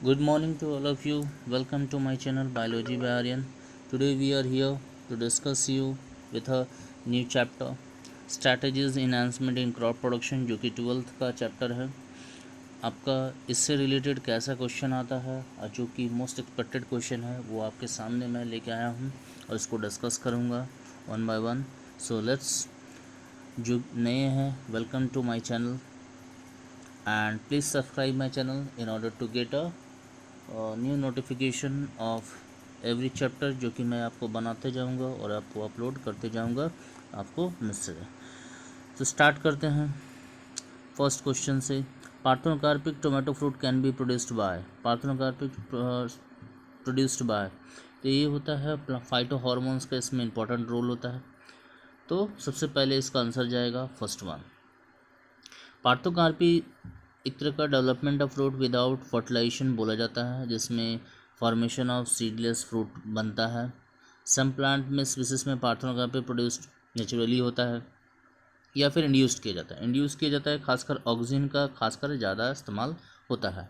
Good morning to all of you. Welcome to my channel Biology by Aryan. Today we are here to discuss you with a new chapter Strategies Enhancement in Crop Production जो कि 12th का chapter है। आपका इससे related कैसा question आता है और जो कि मोस्ट एक्सपेक्टेड क्वेश्चन है वो आपके सामने मैं लेके आया हूँ और इसको डिस्कस करूँगा one by one. So let's, जो नए हैं welcome to my channel and please subscribe my channel in order to get a new notification of every chapter जो कि मैं आपको बनाते जाऊंगा और आपको अपलोड करते जाऊंगा, आपको मिस रहे। तो स्टार्ट करते हैं फर्स्ट क्वेश्चन से। Parthenocarpic tomato fruit can be produced by. Parthenocarpic produced by, तो ये होता है फाइटो हार्मोन्स का इसमें इंपॉर्टेंट रोल होता है। तो सबसे पहले इसका आंसर जाएगा फर्स्ट वन। पार्थोकार्पी एक तरह का development of fruit without fertilisation बोला जाता है, जिसमें फॉर्मेशन ऑफ सीडलेस फ्रूट बनता है। सम प्लांट में स्पीसीज में पार्थेनोकार्पी प्रोड्यूस्ड नेचुरली होता है या फिर इंड्यूस्ड किया जाता है। इंड्यूस किया जाता है, खासकर ऑक्सीजन का खासकर ज़्यादा इस्तेमाल होता है।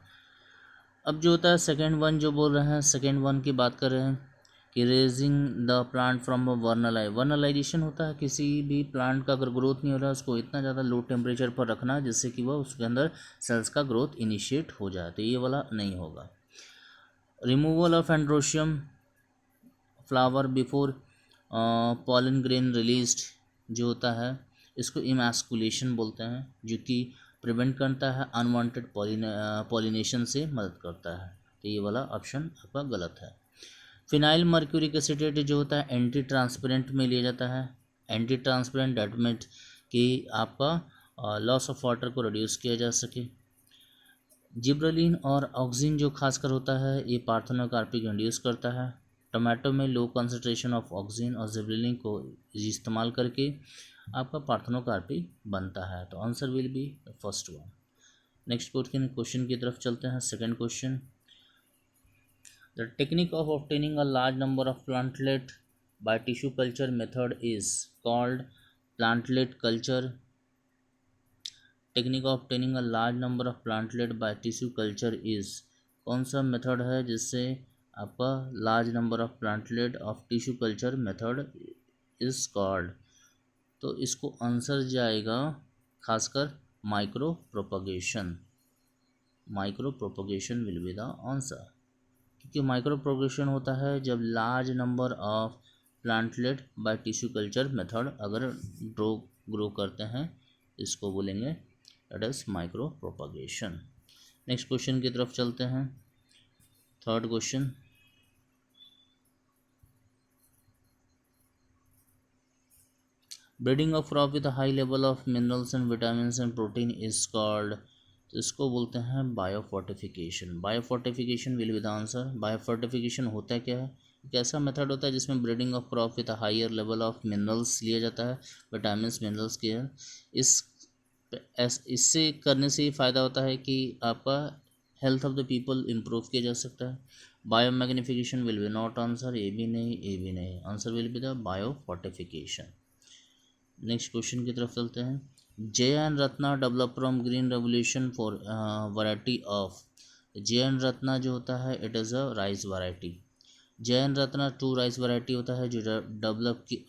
अब जो होता है सेकेंड वन जो बोल रहे हैं, सेकेंड वन की बात कर रहे हैं कि raising the plant from vernalization होता है किसी भी प्लांट का अगर ग्रोथ नहीं हो रहा है उसको इतना ज़्यादा लो टेम्परेचर पर रखना जिससे कि वह उसके अंदर सेल्स का ग्रोथ इनिशिएट हो जाए, तो ये वाला नहीं होगा। Removal of androecium flower before pollen grain released जो होता है इसको इमैस्कुलेशन बोलते हैं, जो कि प्रिवेंट करता है अनवांटेड पॉलिनेशन से मदद करता है, तो ये वाला ऑप्शन आपका गलत है। फिनाइल मर्क्यूरिक एसिटेट जो होता है एंटी ट्रांसपेरेंट में लिया जाता है। एंटी ट्रांसपेरेंट डेट मीन्स कि आपका लॉस ऑफ वाटर को रिड्यूस किया जा सके। जिब्रेलिन और ऑक्सीजन जो खासकर होता है ये पार्थेनोकार्पिक इंड्यूस करता है। टोमेटो में लो कंसंट्रेशन ऑफ ऑक्सीजन और जिब्रेलिन को इस्तेमाल करके आपका पार्थेनोकार्पिक बनता है, तो answer will B first one. Next question की तरफ चलते हैं। Second question, the technique of obtaining a large number of plantlet by tissue culture method is called plantlet culture. Technique of obtaining a large number of plantlet by tissue culture is कौन सा method है जिससे आपका large number of plantlet of tissue culture method is called, तो इसको answer जाएगा खासकर micro propagation. Micro propagation will be the answer, क्योंकि माइक्रो प्रोपगेशन होता है जब large number of plantlet by tissue culture method अगर ग्रो करते हैं, इसको बोलेंगे that is micro propagation. Next question की तरफ चलते हैं। Third question, breeding of crop with high level of minerals and vitamin and protein is called, तो इसको बोलते हैं biofortification. Biofortification will be the answer. Biofortification होता है क्या है, एक ऐसा मेथड होता है जिसमें breeding of crop with higher level of minerals लिया जाता है, विटामिन मिनरल्स के। इससे करने से ये फ़ायदा होता है कि आपका health of the people improve किया जा सकता है। Biomagnification will be not answer, ये भी नहीं, ये भी नहीं, answer will be the biofortification. Next question की तरफ चलते हैं। Jaya and Ratna develop from green revolution for variety of. Jaya and Ratna जो होता है it is a rice variety. Jaya and Ratna two rice variety होता है जो डेवलप की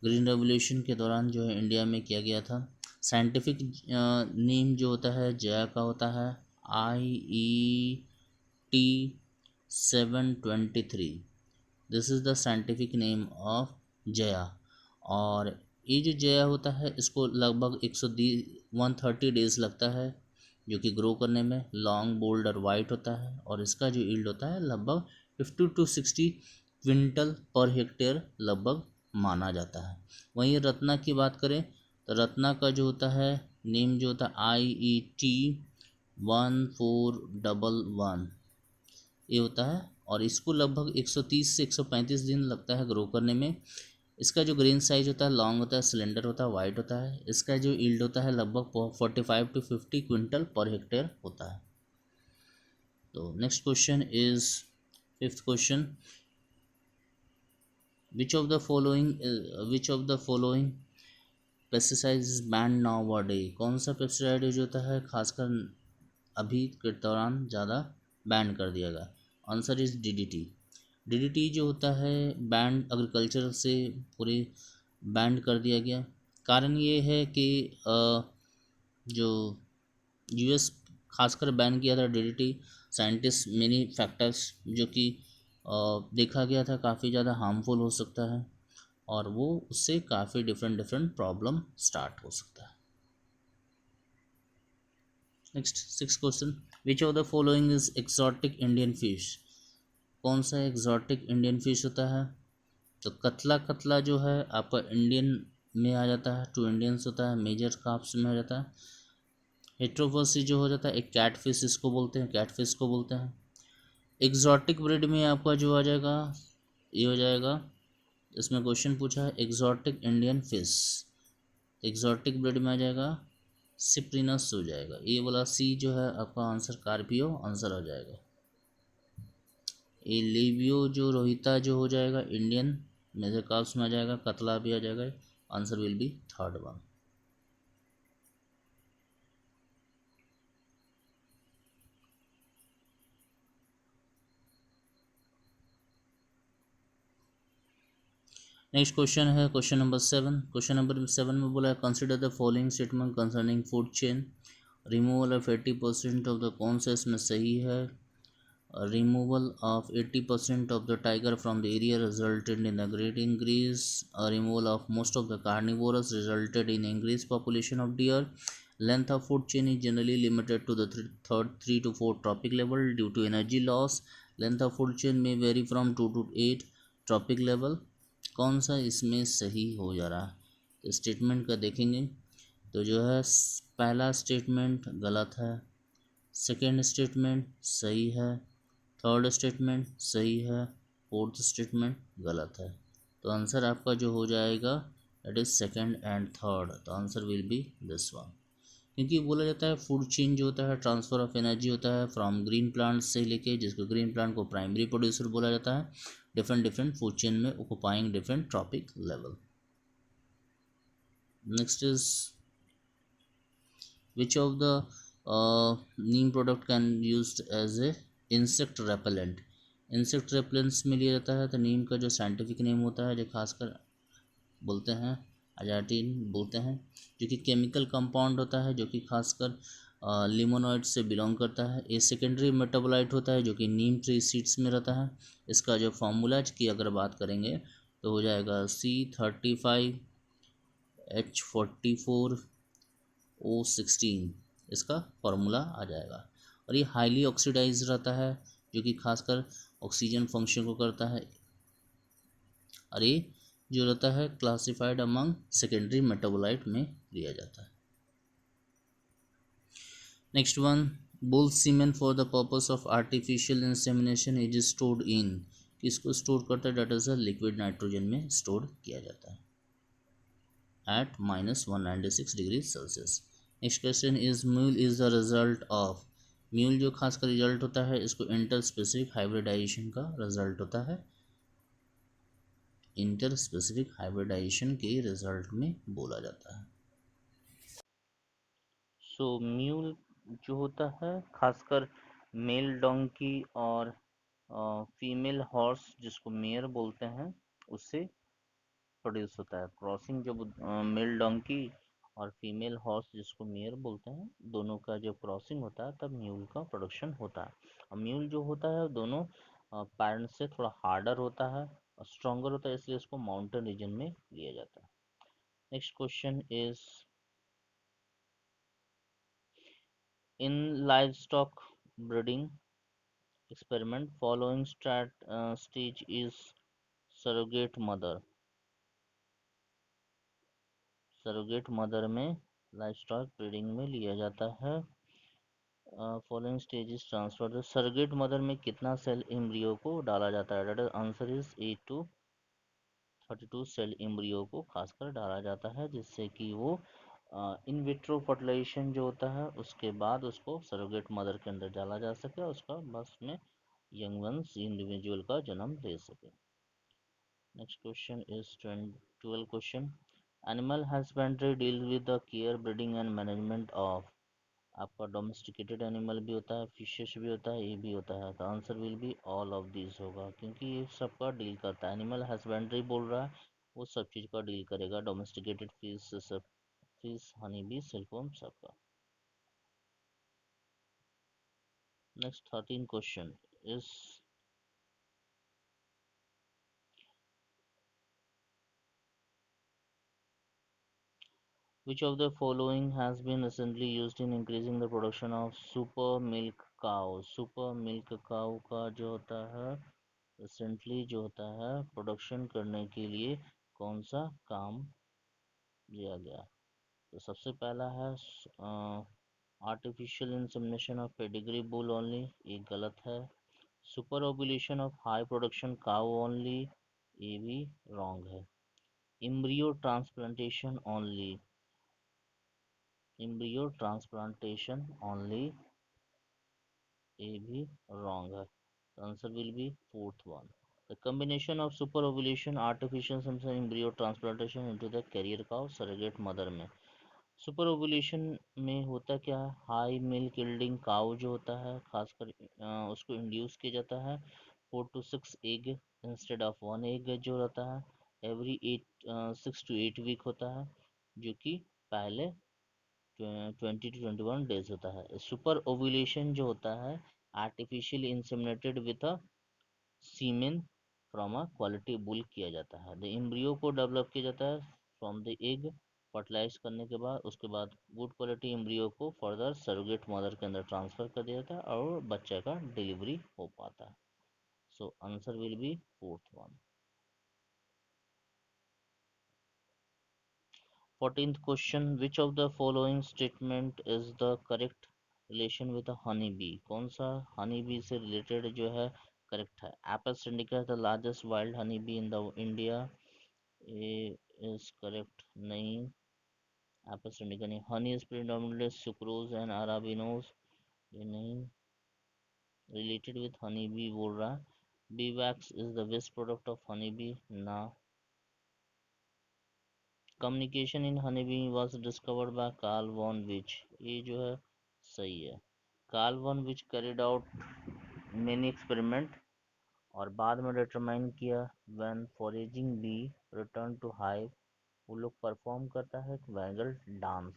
ग्रीन रेवोल्यूशन के दौरान जो है इंडिया में किया गया था। साइंटिफिक नेम जो होता है जया का होता है IET723, this is the scientific name of Jaya. और ये जो जया होता है इसको लगभग 130 डेज़ लगता है जो कि ग्रो करने में। लॉन्ग बोल्ड और वाइट होता है और इसका जो यील्ड होता है लगभग 50 to 60 क्विंटल पर हेक्टेयर लगभग माना जाता है। वहीं रत्ना की बात करें तो रत्ना का जो होता है नेम जो होता है IET1411 ये होता है और इसको लगभग 130 से 135 दिन लगता है ग्रो करने में। इसका जो ग्रेन साइज होता है लॉन्ग होता है, सिलेंडर होता है, वाइट होता है। इसका जो यील्ड होता है लगभग 45 to 50 क्विंटल पर हेक्टेयर होता है। तो next question is fifth question, which of the following pesticides is ban now day. कौन सा पेस्टिसाइड जो होता है खासकर अभी के दौरान ज़्यादा बैन कर दिया गया? Answer is DDT. डीडीटी जो होता है बैंड एग्रीकल्चर से पूरे बैंड कर दिया गया। कारण ये है कि जो यूएस खासकर बैन किया था डीडीटी, साइंटिस्ट मेनी फैक्टर्स जो कि देखा गया था काफ़ी ज़्यादा हार्मफुल हो सकता है और वो उससे काफ़ी डिफरेंट डिफरेंट प्रॉब्लम स्टार्ट हो सकता है। Next six question, which of the following is exotic Indian fish? कौन सा एक्सोटिक इंडियन फिश होता है? तो कतला, कतला जो है आपका इंडियन में आ जाता है, टू इंडियंस होता है, मेजर काप्स में आ जाता है। हेट्रोफोसी जो हो जाता है एक कैट फिश, इसको बोलते हैं, कैट फिश को बोलते हैं। एग्जॉटिक ब्रीड में आपका जो आ जाएगा ये हो जाएगा, इसमें क्वेश्चन पूछा है exotic Indian fish, exotic breed में आ जाएगा सिप्रिनस हो जाएगा। ये वाला सी जो है आपका आंसर कार्पियो आंसर हो जाएगा। ये लिवियो जो रोहिता जो हो जाएगा इंडियन मेजर काप्स में आ जाएगा, कतला भी आ जाएगा, answer will be third one. Next question है question number seven. Question number seven में बोला है consider the following statement concerning food chain. Removal of 80% of the, कौन सा इसमें सही है? Removal of 80% of the tiger from the area resulted in a great increase. Removal of most of the carnivores resulted in increased population of deer. Length of food chain is generally limited to the third 3 to 4 tropic level due to energy loss. Length of food chain may vary from 2 to 8 tropic level. कौन सा इसमें सही हो जा रहा है? तो statement का देखेंगे तो जो है पहला स्टेटमेंट गलत है, सेकेंड स्टेटमेंट सही है, थर्ड स्टेटमेंट सही है, फोर्थ स्टेटमेंट गलत है। तो आंसर आपका जो हो जाएगा that is second and third. तो answer will be this one. क्योंकि बोला जाता है फूड चेन जो होता है ट्रांसफ़र ऑफ एनर्जी होता है फ्रॉम ग्रीन प्लांट से लेके, जिसको ग्रीन प्लांट को प्राइमरी प्रोड्यूसर बोला जाता है, डिफरेंट डिफरेंट फूड चेन में occupying different trophic level. Next is which of the neem product can used as a insect repellent? Insect repellents में लिया जाता है तो नीम का जो साइंटिफिक नेम होता है जो खासकर बोलते हैं अजाटिन बोलते हैं, जो कि केमिकल कंपाउंड होता है जो कि खासकर लिमोनॉइड से बिलोंग करता है। ये सेकेंडरी मेटाबोलाइट होता है जो कि नीम ट्री सीड्स में रहता है। इसका जो फार्मूला की अगर बात करेंगे तो हो जाएगा C35H44O16, इसका फार्मूला आ जाएगा। और ये हाईली ऑक्सीडाइज रहता है जो कि खासकर ऑक्सीजन फंक्शन को करता है। और ये जो रहता है क्लासिफाइड अमंग सेकेंडरी मेटाबोलाइट में लिया जाता है। Next one, bull semen for the purpose of artificial insemination is stored in, किसको स्टोर करता है? That is a liquid nitrogen में स्टोर किया जाता है at -196 degree Celsius. Next question is mule is the result of, mule जो खासकर result होता है इसको इंटर स्पेसिफिक हाइब्रिडाइजेशन का रिजल्ट होता है, इंटर स्पेसिफिक हाइब्रिडाइजेशन के रिजल्ट में बोला जाता है। सो म्यूल जो होता है खासकर मेल डोंकी और फीमेल हॉर्स जिसको मेयर बोलते हैं उससे प्रोड्यूस होता है। क्रॉसिंग जब मेल डोंकी और फीमेल हॉर्स जिसको मेयर बोलते हैं दोनों का जब क्रॉसिंग होता है तब म्यूल का प्रोडक्शन होता है। और म्यूल जो होता है दोनों पेरेंट्स से थोड़ा हार्डर होता है और स्ट्रॉन्गर होता है, इसलिए उसको माउंटेन रीजन में लिया जाता है। Next question is in livestock breeding experiment following stage is surrogate mother। Surrogate mother में लाइवस्टॉक ब्रीडिंग में लिया जाता है। Following stages transfer, surrogate mother में कितना सेल एम्ब्रियो को डाला जाता है? That answer is 8 to 32 cell embryo को खासकर डाला जाता है, जिससे कि वो इन विट्रो फर्टिलाइजेशन जो होता है उसके बाद उसको सरोगेट मदर के अंदर डाला जा सके, उसका बस में यंग वंस इंडिविजुअल का जन्म ले सके। Next question is 12 question, animal husbandry deal with the care breeding and management of, आपका डोमेस्टिकेटेड एनिमल भी होता है, फिशेस भी होता है, ये भी होता है, तो answer will be all of this होगा, क्योंकि ये सबका डील करता है। एनिमल हस्बेंड्री बोल रहा है, वो सब चीज़ का डील करेगा, डोमेस्टिकेटेड फिश, सब फिश, हनी बी, सिल्कवर्म, सबका। Next 13 question is which of the following has been recently used in increasing the production of super milk cow? super milk cow का जो होता है रिसेंटली जो होता है प्रोडक्शन करने के लिए कौन सा काम लिया गया? तो सबसे पहला है artificial insemination of pedigree bull only, ये गलत है। Super ovulation of high production cow only, ये भी रॉन्ग है। Embryo transplantation only, embryo transplantation only, ये भी wrong है, the answer will be fourth one. The combination of superovulation, artificial insemination, embryo transplantation into the carrier cow surrogate mother में, super ovulation में होता क्या है, हाई मिल्क यील्डिंग काउ जो होता है खासकर उसको इंड्यूस किया जाता है 4 to 6 egg instead of 1 egg जो रहता है एवरी 6 to 8 वीक होता है, जो कि पहले 20 to 21 डेज होता है। सुपर ओव्यूलेशन जो होता है artificially inseminated with a semen from a quality bull किया जाता है। द एम्ब्रियो को डेवलप किया जाता है फ्रॉम द एग, फर्टिलाइज करने के बाद उसके बाद गुड क्वालिटी एम्ब्रियो को फर्दर सरोगेट मदर के अंदर ट्रांसफर कर दिया जाता है और बच्चे का डिलीवरी हो पाता है। So answer will be fourth one. 14th question, which of the following statement is the correct relation with a honey bee? कौन सा हनी बी से रिलेटेड जो है करेक्ट है? Apis indica the largest wild honey bee in the India, ये is correct नहीं, Apis indica नहीं। Honey is predominantly sucrose and arabinose, ये नहीं, रिलेटेड विथ हनी बी बोल रहा है। Bee wax is the best product of honey bee ना। Communication in honeybee was discovered by Karl von विच, ये जो है सही है। कार्ल वॉन विच कैरिड आउट मेनी एक्सपेरिमेंट और बाद में डिटरमाइन किया when foraging bee return to hive, वो लोग परफॉर्म करता है एक वैगल डांस।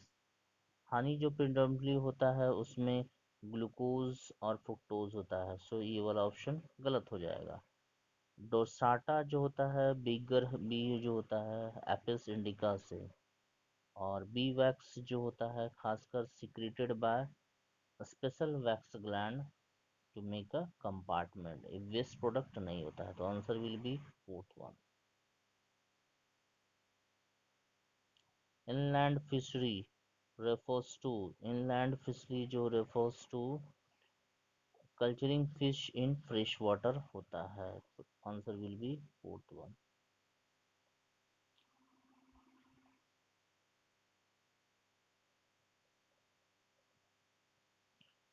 हनी जो प्रिडोमिनेटली होता है उसमें ग्लूकोज और फ्रुक्टोज होता है, सो ये वाला ऑप्शन गलत हो जाएगा। डोसाटा जो होता है बिगर बी जो होता है एपिस इंडिका से, और बी वैक्स जो होता है खासकर secreted by special wax gland to make a compartment, ये वेस्ट प्रोडक्ट नहीं होता है, तो answer will be fourth one. Inland fishery refers to, inland fishery जो refers to culturing fish in fresh water होता है, तो answer will be fourth one.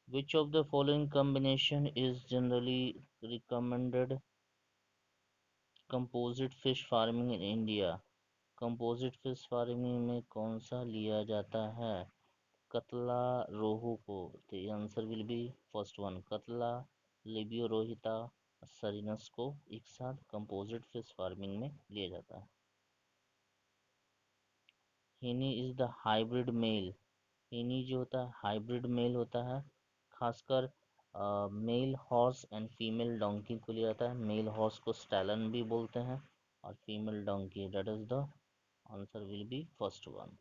Which of the following combination is generally recommended composite fish farming in India? Composite fish farming में कौन सा लिया जाता है कतला रोहू को? तो answer will B first one, कतला, लिबियो रोहिता, सरिनस को एक साथ कंपोजिट फिश फार्मिंग में लिया जाता है। हिनी इज द हाइब्रिड मेल, हिनी जो होता है हाइब्रिड मेल होता है, खासकर male horse and female donkey को लिया जाता है। मेल हॉर्स को स्टैलन भी बोलते हैं और female donkey, that is the answer will B first one.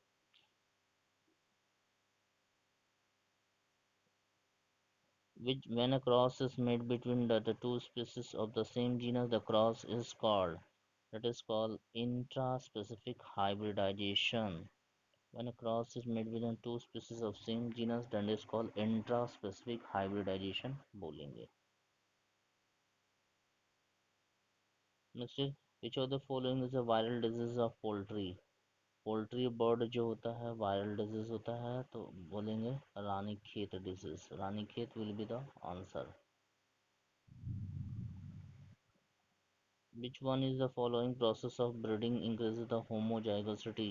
Which when a cross is made between the two species of the same genus, the cross is called, that is called intraspecific hybridization. When a cross is made between two species of same genus, then it is called intraspecific hybridization बोलेंगे। Next is which of the following is a viral disease of poultry? Poultry bird जो होता है viral disease होता है, तो बोलेंगे Ranikhet disease, Ranikhet will be the answer. Which one is the following process of breeding increases the homozygosity?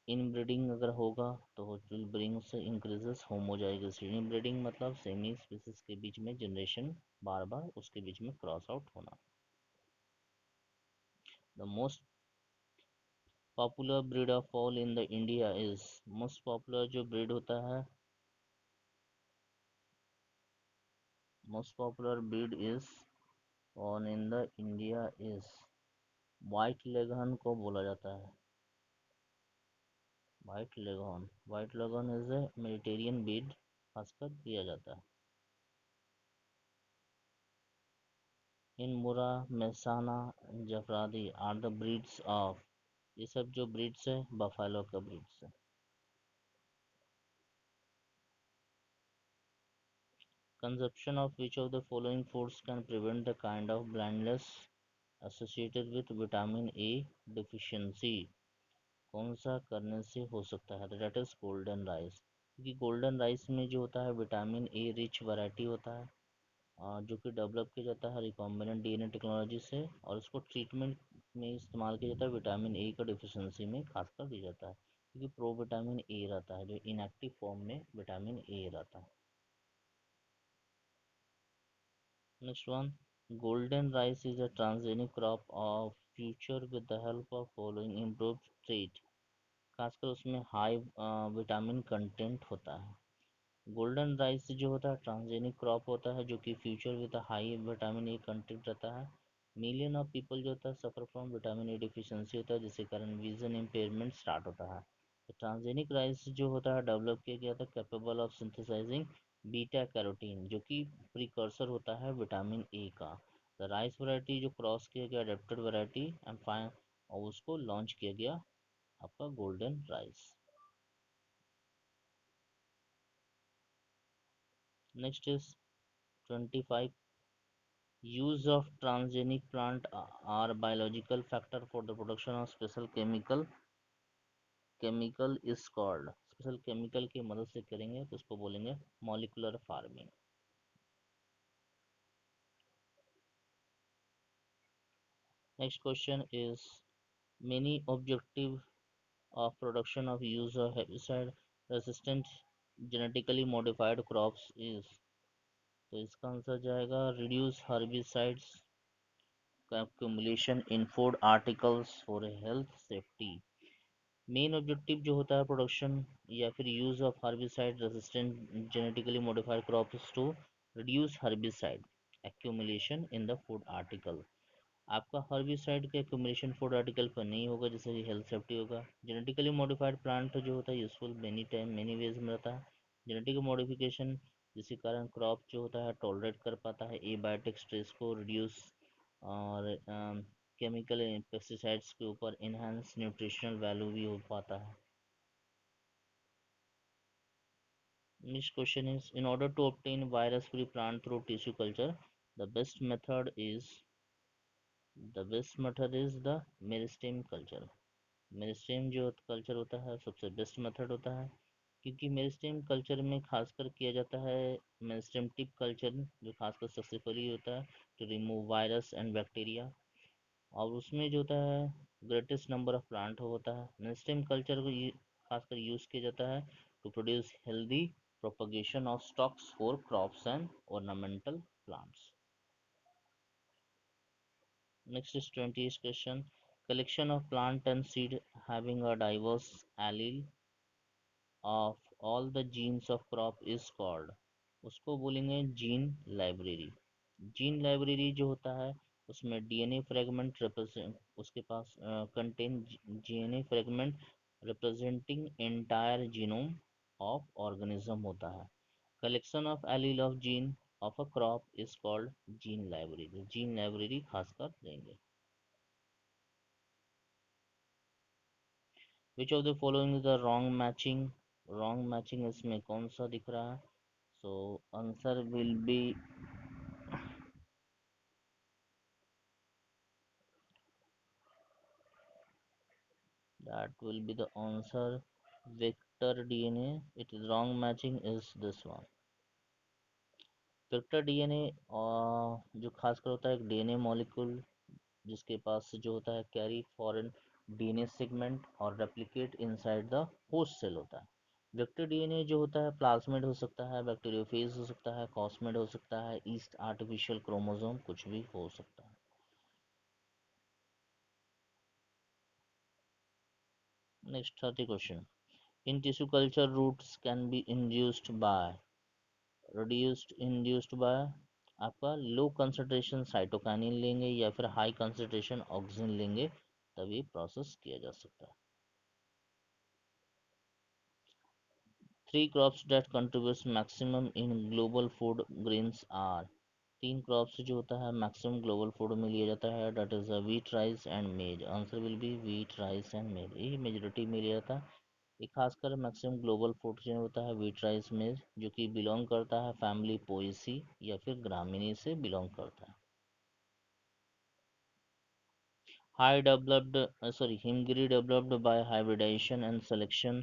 Inbreeding अगर होगा तो विल ब्रिंग से इंक्रीजेस होमोजाइगस। इनब्रीडिंग मतलब सेमी स्पीसीज के बीच में जनरेशन बार बार उसके बीच में क्रॉस आउट होना। The most popular breed of fall in the India is, most popular जो ब्रीड होता है, most popular breed is on in the India is white leghorn को बोला जाता है। White leghorn is a Mediterranean breed खासकर किया जाता है। इन Murrah, Mehsana, Jaffarabadi are the breeds of, ये सब जो ब्रीड्स है बफेलो का ब्रीड्स है। Consumption of which of the following foods can prevent the kind of blindness associated with vitamin A deficiency, कौन सा करने से हो सकता है? दैट इज गोल्डन राइस, क्योंकि गोल्डन राइस में जो होता है विटामिन ए रिच वैरायटी होता है, जो कि डेवलप किया जाता है रिकॉम्बिनेंट डीएनए टेक्नोलॉजी से, और उसको ट्रीटमेंट में इस्तेमाल किया जाता है विटामिन ए का डिफिशियंसी में खासकर दिया जाता है, क्योंकि प्रो विटामिन ए रहता है जो इनएक्टिव फॉर्म में विटामिन ए रहता है। Next one, golden rice is a transgenic crop of future with the help of following improved trait, खासकर उसमें हाई विटामिन कंटेंट होता है। गोल्डन राइस जो होता है ट्रांसजेनिक क्रॉप होता है जो कि future with high vitamin a content रहता है। मिलियन ऑफ पीपल जो होता है suffer from vitamin A deficiency होता है, जिसके कारण विजन इम्पेयरमेंट स्टार्ट होता है। तो ट्रांसजेनिक राइस जो होता है डेवलप किया गया था capable of synthesising beta carotene, जो कि प्रिकर्सर होता है विटामिन ए का। द राइस वैरायटी जो क्रॉस किया गया अडेप्टेड वैरायटी एंड फाइन, और उसको लॉन्च किया गया आपका golden rice. Next is 25, use of transgenic plant are biological factor for the production of special chemical is called, special chemical की मदद से करेंगे तो उसको बोलेंगे molecular farming. Next question is many objective of production of use of herbicide resistant genetically modified crops is, तो इसका answer जाएगा reduce herbicides accumulation in food articles for health safety। Main objective जो होता है प्रोडक्शन या फिर use of herbicide resistant genetically modified crops to reduce herbicide accumulation in the food article. आपका herbicide का एक्यूमुलेशन फूड आर्टिकल पर नहीं होगा जिससे कि हेल्थ सेफ्टी होगा। जेनेटिकली मॉडिफाइड प्लांट जो होता है useful many time many ways में रहता है। जेनेटिक मॉडिफिकेशन जिसके कारण क्रॉप जो होता है टॉलरेट कर पाता है एबायोटिक स्ट्रेस को रिड्यूस, और केमिकल पेस्टिसाइड्स के ऊपर इनहेंस न्यूट्रिशनल वैल्यू भी हो पाता है। Next question is in order to obtain virus free plant through tissue culture the best method is, the best method is the meristem culture. Meristem जो culture होता है सबसे बेस्ट मेथड होता है, क्योंकि मेरिस्टेम कल्चर में खासकर किया जाता है मेरिस्टेम टिप कल्चर जो खासकर सक्सेसफुली होता है to remove virus and bacteria, और उसमें जो होता है ग्रेटेस्ट नंबर ऑफ प्लांट होता है। मेरिस्टेम कल्चर को खासकर यूज किया जाता है to produce healthy propagation of stocks for crops and ornamental plants। Next is 20th question. Collection of plant and seed having a diverse allele of all the genes of crop is called, उसको बोलेंगे gene library. Gene library जो होता है उसमें DNA fragment represent, उसके पास contain DNA fragment representing entire genome of organism होता है। Collection of allele of gene of a crop is called gene library. Gene library खासकर देंगे। Which of the following is the wrong matching, wrong matching इसमें कौन सा दिख रहा है? So answer will be, that will be the answer vector DNA, it is wrong matching is this one। Vector DNA जो खासकर होता है एक डीएनए मॉलिक्यूल जिसके पास जो होता है कैरी फॉरेन डीएनए सेगमेंट और replicate inside the host cell होता है। वेक्टर डीएनए जो होता है प्लाज्मिड हो सकता है, बैक्टीरियोफेज हो सकता है, कॉस्मिड हो सकता है, ईस्ट आर्टिफिशियल क्रोमोसोम कुछ भी हो सकता है। Next 30 question. In tissue culture roots can be induced by आपका लो कंसंट्रेशन साइटोकाइनिन लेंगे या फिर हाई कंसंट्रेशन ऑक्सिन लेंगे तभी प्रोसेस किया जा सकता है। Three crops that contributes maximum in global food grains are. तीन क्रॉप्स जो होता है मैक्सिमम ग्लोबल फूड में लिया जाता है, that is wheat, rice and maize. Answer will be wheat, rice and maize, ये मेजोरिटी में लिया जाता है। ये खासकर मैक्सिमम ग्लोबल फूड जो होता है व्हीट, राइस, मेज, जो कि बिलोंग करता है फैमिली पोएसी या फिर ग्रामीणी से बिलोंग करता है। High developed, hemgiri developed by hybridization and selection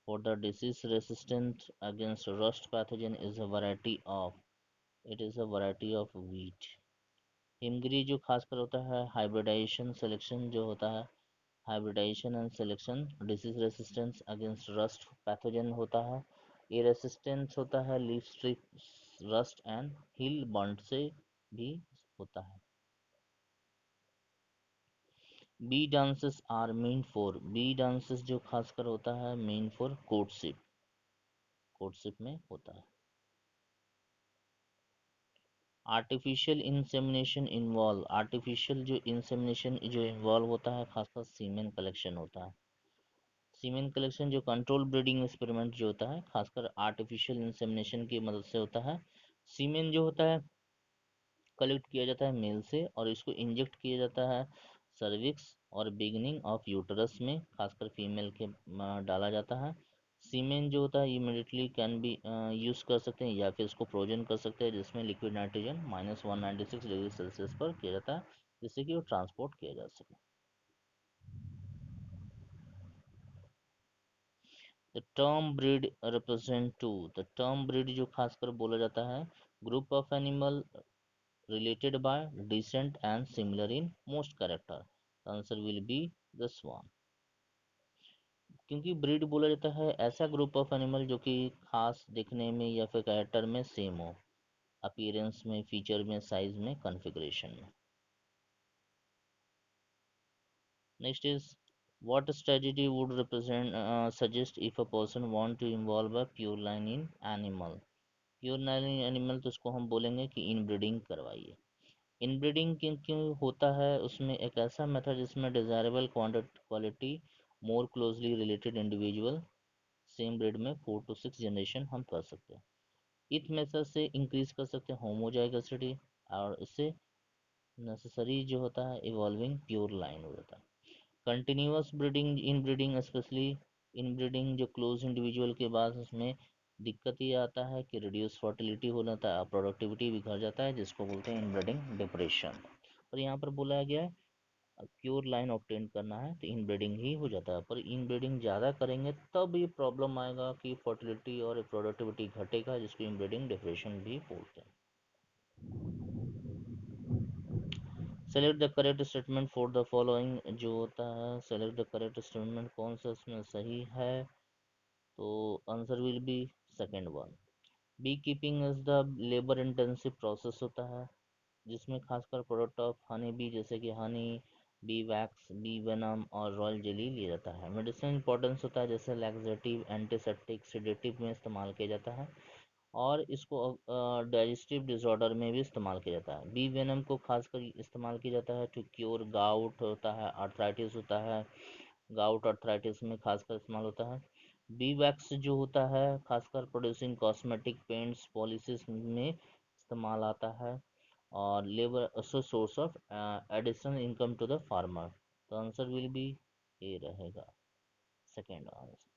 for the disease resistant against rust pathogen is a variety of, it is a variety of wheat। Himgiri जो खासकर होता है हाइब्रिडाइजेशन सिलेक्शन जो होता है, hybridization and selection disease resistance against rust pathogen होता है। ये रेसिस्टेंस होता है leaf strip rust and hill bunt से भी होता है। Bee dances are main for, bee dances जो खासकर होता है मेन फॉर कोर्टशिप, कोर्टशिप में होता है। आर्टिफिशियल इंसेमिनेशन इन्वॉल्व, आर्टिफिशियल जो इंसेमिनेशन जो इन्वॉल्व होता है खासकर सीमेन कलेक्शन होता है। सीमेन कलेक्शन जो कंट्रोल ब्रीडिंग एक्सपेरिमेंट जो होता है खासकर आर्टिफिशियल इंसेमिनेशन की मदद से होता है। सीमेन जो होता है कलेक्ट किया जाता है मेल से और इसको इंजेक्ट किया जाता है सर्विक्स और बिगनिंग ऑफ यूटरस में, खासकर फीमेल के डाला जाता है। सीमेन जो होता है इमिडिएटली कैन बी यूज़ कर सकते हैं या फिर इसको फ्रोजन कर सकते हैं, जिसमें लिक्विड नाइट्रोजन -196 डिग्री सेल्सियस पर किया जाता है जिससे कि वो ट्रांसपोर्ट किया जा सके। The term breed represent to, the term breed जो खासकर बोला जाता है group of animal related by descent and similar in most character। The answer will be the swan। क्योंकि ब्रीड बोला जाता है ऐसा ग्रुप ऑफ एनिमल जो कि खास दिखने में या फिर कैरेक्टर में सेम हो, अपीयरेंस में, फीचर में, साइज में, कॉन्फ़िगरेशन में। Next is what strategy would represent suggest if a person want to involve a pure line in animal। Pure line in animal तो उसको हम बोलेंगे कि इनब्रीडिंग करवाइए। इनब्रीडिंग क्यों क्यों होता है, उसमें एक ऐसा मेथड जिसमें desirable quality more closely related individual same breed में 4 to 6 जनरेशन हम कर सकते हैं। इस मेथड से इंक्रीज कर सकते हैं होमोजाइगसिटी और इससे नेसेसरी जो होता है इवॉल्विंग प्योर लाइन हो जाता है। Continuous breeding in breeding specially in breeding जो क्लोज इंडिविजुअल के बाद उसमें दिक्कत ये आता है कि रिड्यूस फर्टिलिटी हो जाता है, प्रोडक्टिविटी बिखर जाता है जिसको बोलते हैं इनब्रीडिंग डिप्रेशन। और यहाँ पर बोला गया है प्योर लाइन ऑब्टेन करना है तो इनब्रीडिंग ही हो जाता है, पर इनब्रीडिंग ज़्यादा करेंगे तब ये प्रॉब्लम आएगा कि फर्टिलिटी और प्रोडक्टिविटी घटेगा जिसको इनब्रीडिंग डिप्रेशन भी बोलते हैं। Select the correct statement for the following जो होता है सेलेक्ट द करेक्ट स्टेटमेंट कौन सा इसमें सही है, तो answer will be second one. Bee keeping is the labour intensive process होता है जिसमें खासकर प्रोडक्ट ऑफ हनी बी जैसे कि honey, bee wax, bee venom और रॉयल जेली लिया जाता है। मेडिसिन इंपॉर्टेंस होता है जैसे लैक्सेटिव, एंटीसेप्टिक, सेडेटिव में इस्तेमाल किया जाता है और इसको डाइजेस्टिव डिसऑर्डर में भी इस्तेमाल किया जाता है। बी वेनम को खासकर इस्तेमाल किया जाता है टू क्योर गाउट होता है, आर्थराइटिस होता है, गाउट आर्थराइटिस में खासकर इस्तेमाल होता है। बी वैक्स जो होता है खासकर प्रोड्यूसिंग कॉस्मेटिक पेंट्स पॉलिसिस में इस्तेमाल आता है और labour source of additional income to the farmer. तो आंसर विल बी ए रहेगा, second answer.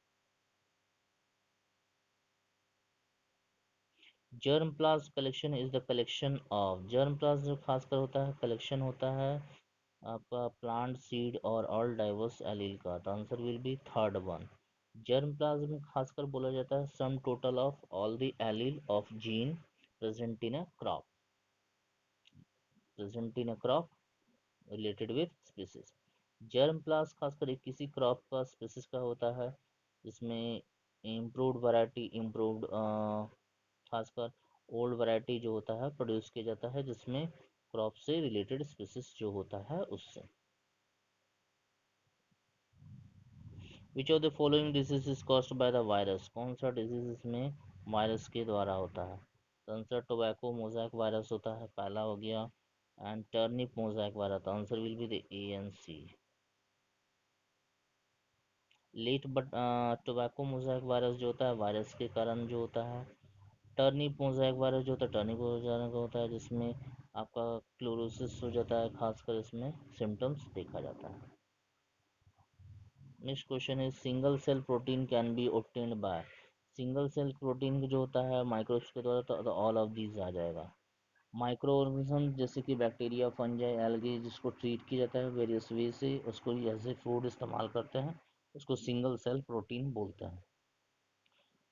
Germ plasm collection is the collection of, germ plasm जो खासकर होता है कलेक्शन होता है आपका प्लांट सीड और ऑल डाइवर्स एलील का। तो answer will be third one. Germ plasm में खासकर बोला जाता है sum total of all the allele of gene present in a crop, present in a crop related with species. Germplasm खासकर एक किसी क्रॉप का स्पीसीज का होता है जिसमें इम्प्रूव्ड वैरायटी इम्प्रूव्ड खासकर ओल्ड वैरायटी जो होता है प्रोड्यूस किया जाता है जिसमें क्रॉप से रिलेटेड स्पीसीज जो होता है उससे। विच of the following disease is caused by the virus, कौन सा डिजीज इसमें वायरस के द्वारा होता है? तो आंसर टोबैको मोज़ैक वायरस होता है, पहला हो गया। एंड टर्निप मोज़ैक वायरस, तो answer will be the A and C. Let but tobacco mosaic virus जो होता है वायरस के कारण जो होता है। टर्निप मोज़ैक वायरस जो होता है टर्निप मोज़ैक होता है जिसमें आपका क्लोरोसिस हो जाता है, खासकर इसमें सिम्टम्स देखा जाता है। Next question is single cell protein can be obtained by, single cell protein जो होता है माइक्रोब्स के द्वारा, तो ऑल ऑफ दीज आ जाएगा। माइक्रो ऑर्गेनिज्म जैसे कि बैक्टीरिया फंजाई एल्गी जिसको ट्रीट किया जाता है वेरियस वे से, उसको एज ए फूड इस्तेमाल करते हैं, उसको सिंगल सेल प्रोटीन बोलते हैं।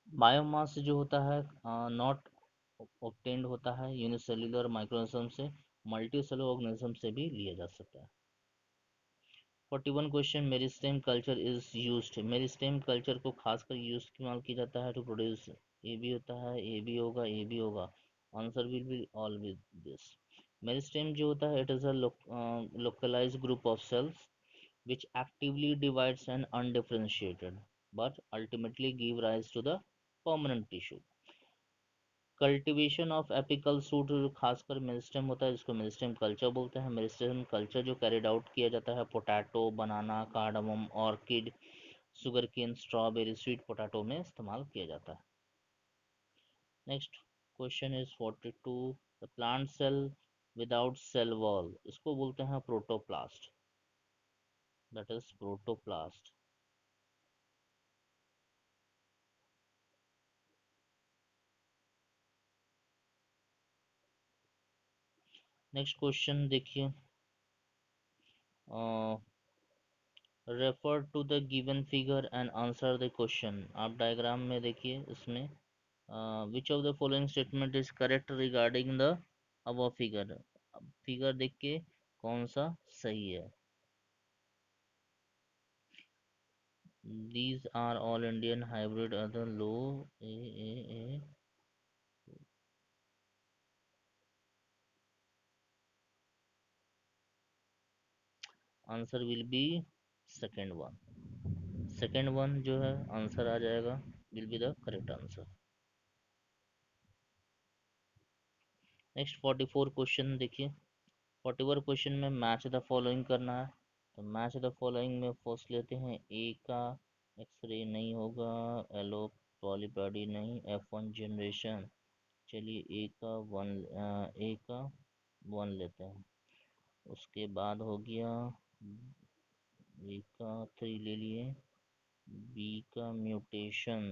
बायोमास जो होता है नॉट ऑब्टेन्ड होता है यूनिसेल्युलर माइक्रोऑर्गेनिज्म से, मल्टी सेलुलर ऑर्गेनिज्म से भी लिया जा सकता है। 41 question meristem culture is used, meristem culture को खासकर यूज इस्तेमाल किया जाता है टू प्रोड्यूस, ए भी होता है ए भी होगा ए भी होगा, answer will be all with this. Meristem जो होता है it is a localized group of cells which actively divides and undifferentiated but ultimately give rise to the permanent tissue। Cultivation of apical suit जो खासकर meristem होता है जिसको meristem culture बोलते हैं, मेरिस्टेम कल्चर जो कैरिड आउट किया जाता है potato banana cardamom orchid sugar cane strawberry sweet potato में इस्तेमाल किया जाता है। Next question is 42, the plant cell without cell wall, इसको बोलते हैं protoplast, that is protoplast. Next question देखिए, refer to the given figure and answer the question. आप डायग्राम में देखिए इसमें which of the following statement is correct regarding the above figure, figure देख के कौन सा सही है। These are all Indian hybrid other low a answer will be second one, second one जो है आंसर आ जाएगा, will be the correct answer. Next 44 question देखिए, 44 क्वेश्चन में मैच द फॉलोइंग करना है, तो मैच द फॉलोइंग में फर्स्ट लेते हैं ए का एक्सरे नहीं होगा, एलो पॉलीपैडी नहीं, F1 जनरेशन, चलिए ए का वन लेते हैं। उसके बाद हो गया ए का थ्री ले लिए, बी का म्यूटेशन,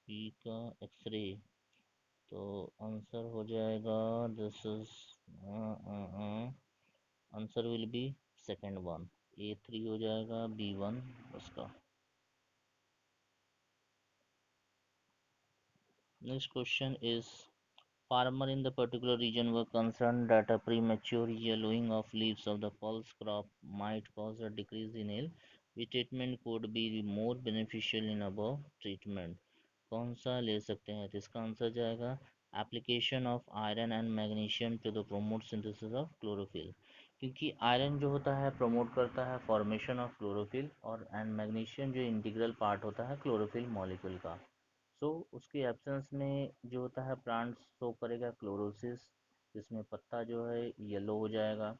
बी का एक्सरे, तो आंसर हो जाएगा this is answer will be second one, A3 हो जाएगा B1 उसका। Next question is farmer in the particular region were concerned that a premature yellowing of leaves of the pulse crop might cause a decrease in yield, which treatment could be more beneficial in above treatment, कौन सा ले सकते हैं? तो इसका answer जाएगा application of iron and magnesium to the promote synthesis of chlorophyll, क्योंकि iron जो होता है प्रमोट करता है फॉर्मेशन ऑफ क्लोरोफिल और एंड मैग्नीशियम जो इंटीग्रल पार्ट होता है क्लोरोफिल मॉलिक्यूल का। सो उसके एब्सेंस में जो होता है प्लांट शो करेगा क्लोरोसिस जिसमें पत्ता जो है येलो हो जाएगा,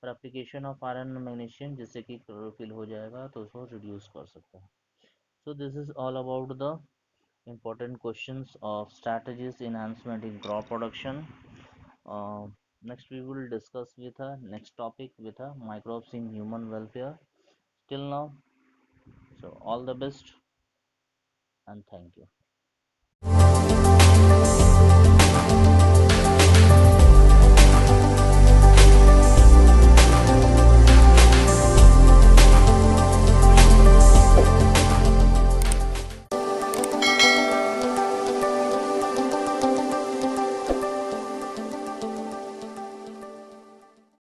और एप्लीकेशन ऑफ आयरन मैग्नीशियम जिससे कि क्लोरोफिल हो जाएगा तो उसको रिड्यूस कर सकता है। So this is all about the important questions of strategies enhancement in crop production. Next we will discuss with a next topic with a microbes in human welfare. Till now, so all the best and thank you.